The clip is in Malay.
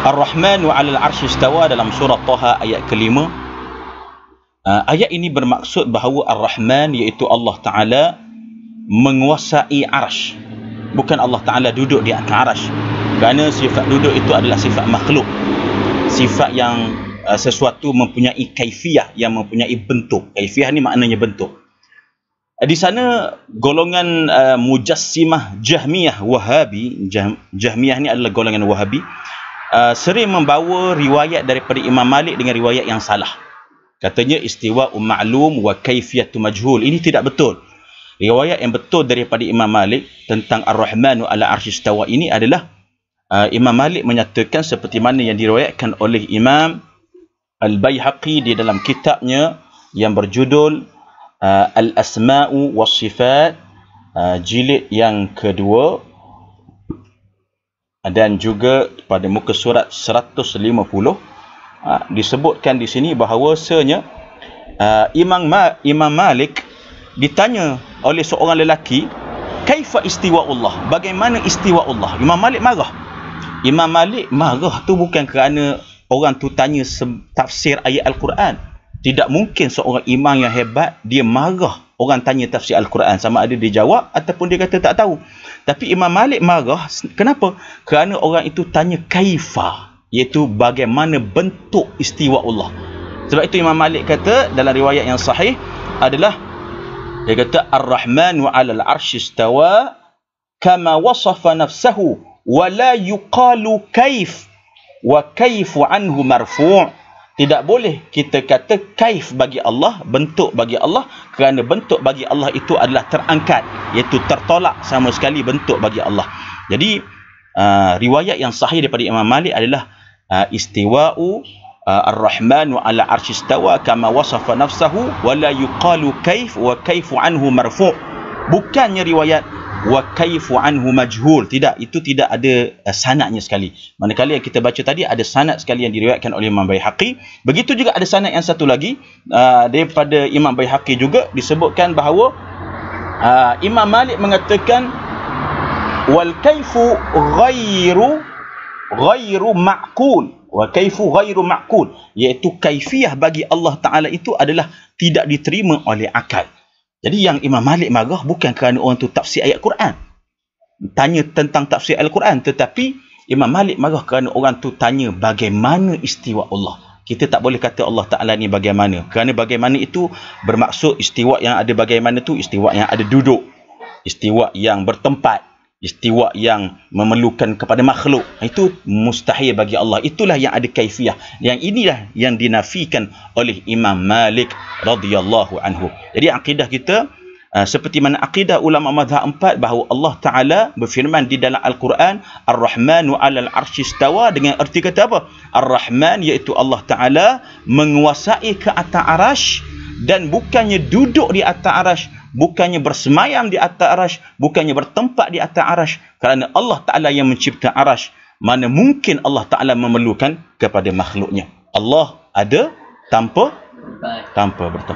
Ar-Rahmanu 'alal 'arsy istawa dalam surah Taha ayat kelima. Ayat ini bermaksud bahawa Ar-Rahman iaitu Allah Ta'ala menguasai arasy. Bukan Allah Ta'ala duduk di atas arasy. Kerana sifat duduk itu adalah sifat makhluk. Sifat yang sesuatu mempunyai kaifiyah, yang mempunyai bentuk. Kaifiyah ni maknanya bentuk. Di sana golongan Mujassimah, Jahmiyah, Wahabi. Jahmiyah ni adalah golongan Wahabi. Sering membawa riwayat daripada Imam Malik dengan riwayat yang salah. Katanya istiwa ma'lum wa kaifiyatu majhul. Ini tidak betul. Riwayat yang betul daripada Imam Malik tentang Ar-Rahmanu 'ala 'arsy istawa ini adalah Imam Malik menyatakan seperti mana yang diriwayatkan oleh Imam Al-Baihaqi di dalam kitabnya yang berjudul Al-Asma'u was-Sifat, jilid yang kedua, dan juga pada muka surat 150. Disebutkan di sini bahawasanya Imam Malik ditanya oleh seorang lelaki, kaifa istiwa Allah, bagaimana istiwa Allah. Imam Malik marah. Imam Malik marah tu bukan kerana orang tu tanya tafsir ayat Al-Quran. Tidak mungkin seorang imam yang hebat dia marah orang tanya tafsir Al-Quran, sama ada dia jawab ataupun dia kata tak tahu. Tapi Imam Malik marah kenapa? Kerana orang itu tanya kaifa, iaitu bagaimana bentuk istiwa Allah. Sebab itu Imam Malik kata dalam riwayat yang sahih adalah, dia kata Ar-Rahmanu 'alal 'arsy istawa kama wasafa nafsahu wa la yuqalu kaif wa kaifu anhu marfu'. Tidak boleh kita kata kaif bagi Allah, bentuk bagi Allah, kerana bentuk bagi Allah itu adalah terangkat, iaitu tertolak sama sekali bentuk bagi Allah. Jadi riwayat yang sahih daripada Imam Malik adalah istiwa'u Ar-Rahmanu 'ala 'arsy istawa kama wasafa nafsahu wa la yuqalu kaif wa kaifu anhu marfu'. Bukannya riwayat wa kaifu anhu majhul. Tidak, itu tidak ada sanadnya sekali. Manakala yang kita baca tadi ada sanad sekali yang diriwayatkan oleh Imam Baihaqi. Begitu juga ada sanad yang satu lagi daripada Imam Baihaqi juga disebutkan bahawa Imam Malik mengatakan wal kaifu ghairu ma'qul. Wa kaifu ghairu ma'qul, iaitu kaifiyah bagi Allah Ta'ala itu adalah tidak diterima oleh akal. Jadi yang Imam Malik marah bukan kerana orang tu tafsir ayat Quran, tanya tentang tafsir Al-Quran, tetapi Imam Malik marah kerana orang tu tanya bagaimana istiwa Allah. Kita tak boleh kata Allah Ta'ala ni bagaimana, kerana bagaimana itu bermaksud istiwa yang ada bagaimana tu, istiwa yang ada duduk, istiwa yang bertempat, istiwa yang memerlukan kepada makhluk. Itu mustahil bagi Allah. Itulah yang ada kaifiyah. Yang inilah yang dinafikan oleh Imam Malik radhiyallahu anhu. Jadi akidah kita seperti mana akidah ulama mazhab 4 bahawa Allah Ta'ala berfirman di dalam Al-Quran Ar-Rahmanu 'alal 'arsy istawa, dengan erti kata apa? Ar-Rahman iaitu Allah Ta'ala menguasai ke atas arasy, dan bukannya duduk di atas arasy, bukannya bersemayam di atas arasy, bukannya bertempat di atas arasy, kerana Allah Ta'ala yang mencipta arasy. Mana mungkin Allah Ta'ala memerlukan kepada makhluknya. Allah ada tanpa bertempat.